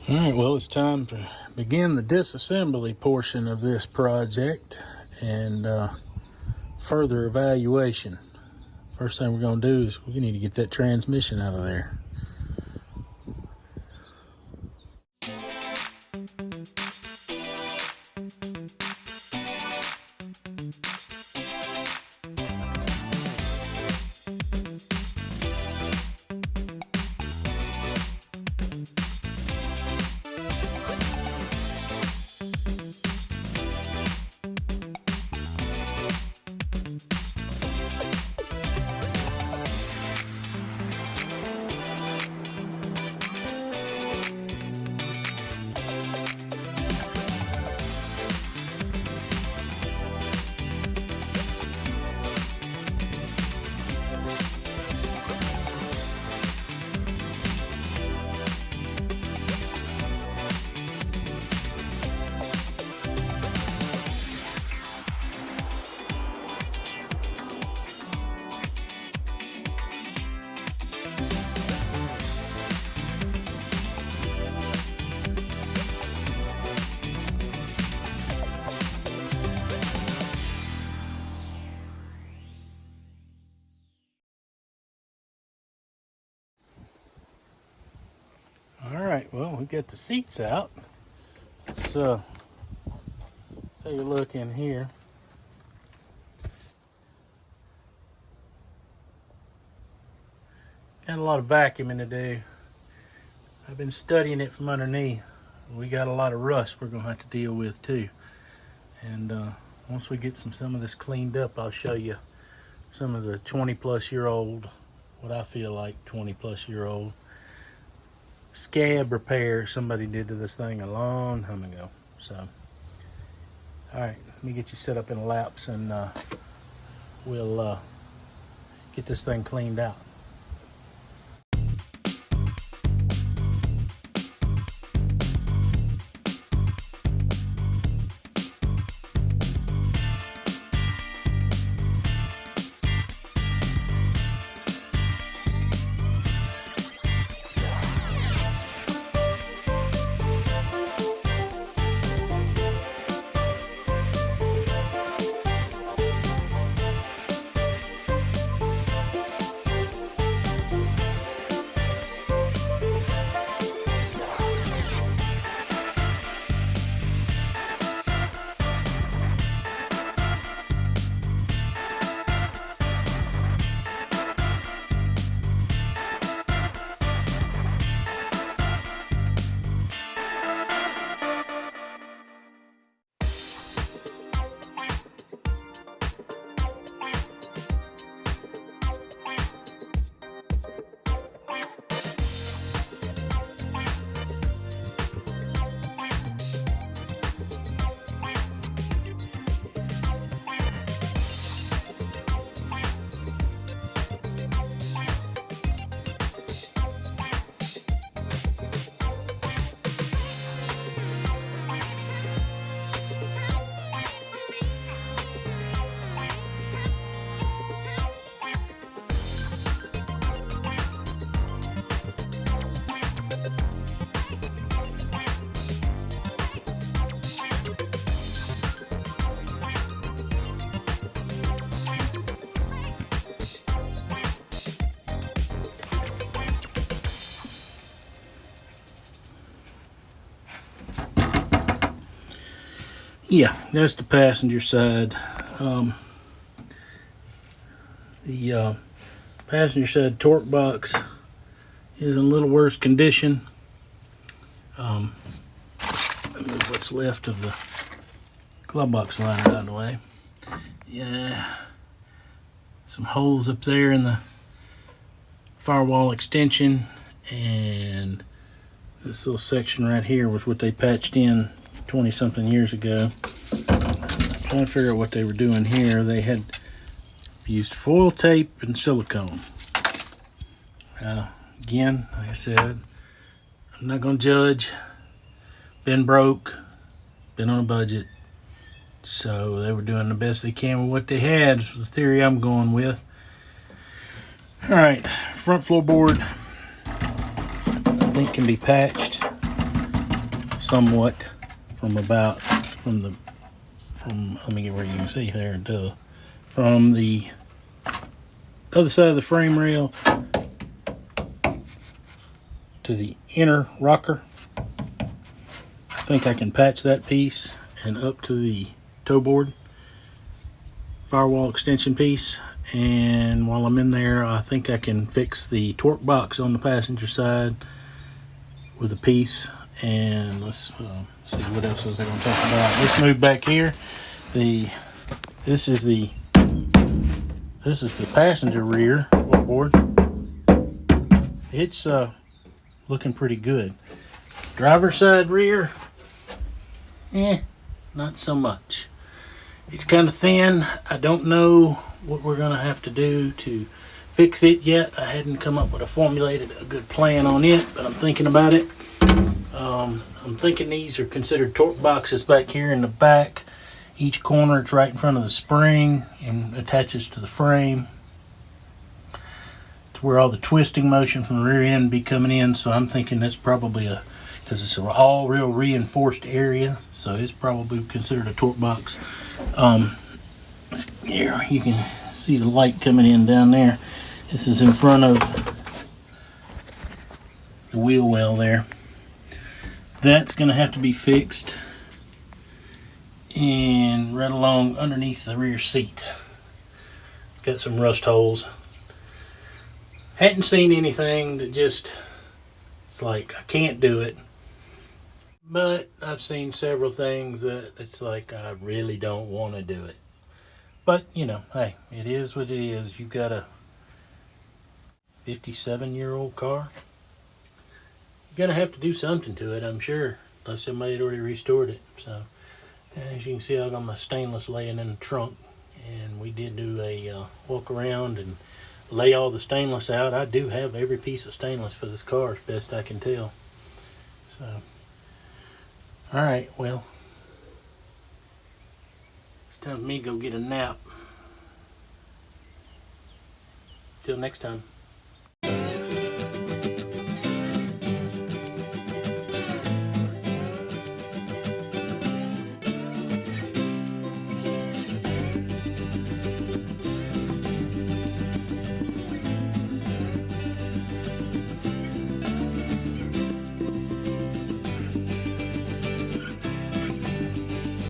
All right, well, it's time to begin the disassembly portion of this project and further evaluation. First thing we're going to do is we need to get that transmission out of there. All right, well, we got the seats out. Let's take a look in here. Got a lot of vacuuming to do. I've been studying it from underneath. We got a lot of rust we're gonna have to deal with too. And once we get some of this cleaned up, I'll show you some of the 20-plus-year-old, what I feel like 20-plus-year-old scab repair somebody did to this thing a long time ago. So, all right, let me get you set up in laps and we'll get this thing cleaned out. Yeah, that's the passenger side. The passenger side torque box is in a little worse condition. Move what's left of the glove box liner out of the way. Yeah, some holes up there in the firewall extension, and this little section right here was what they patched in 20-something years ago. Trying to figure out what they were doing here. They had used foil tape and silicone. Again, like I said, I'm not going to judge. Been broke, been on a budget. So they were doing the best they can with what they had, is the theory I'm going with. All right, front floorboard I think can be patched. somewhat from let me get where you can see there, from the other side of the frame rail to the inner rocker. I think I can patch that piece and up to the toe board firewall extension piece. And while I'm in there, I think I can fix the torque box on the passenger side with a piece. And let's see what else was I going to talk about. Let's move back here. This is the passenger rear board. It's looking pretty good. Driver's side rear, not so much. It's kind of thin. I don't know what we're gonna have to do to fix it yet. I hadn't come up with a good plan on it, but I'm thinking about it. I'm thinking these are considered torque boxes back here in the back. Each corner, it's right in front of the spring and attaches to the frame. It's where all the twisting motion from the rear end be coming in. So I'm thinking that's probably because it's an all real reinforced area, so it's probably considered a torque box. Here you can see the light coming in down there. This is in front of the wheel well there. That's going to have to be fixed, and right along underneath the rear seat. Got some rust holes. Hadn't seen anything that just, it's like I can't do it. But I've seen several things that it's like I really don't want to do it. But you know, hey, it is what it is. You've got a 57-year-old car. You're gonna have to do something to it, I'm sure, unless somebody had already restored it. So as you can see, I got my stainless laying in the trunk, and we did do a walk around and lay all the stainless out. I do have every piece of stainless for this car, as best I can tell. So all right, well, it's time for me to go get a nap. Till next time.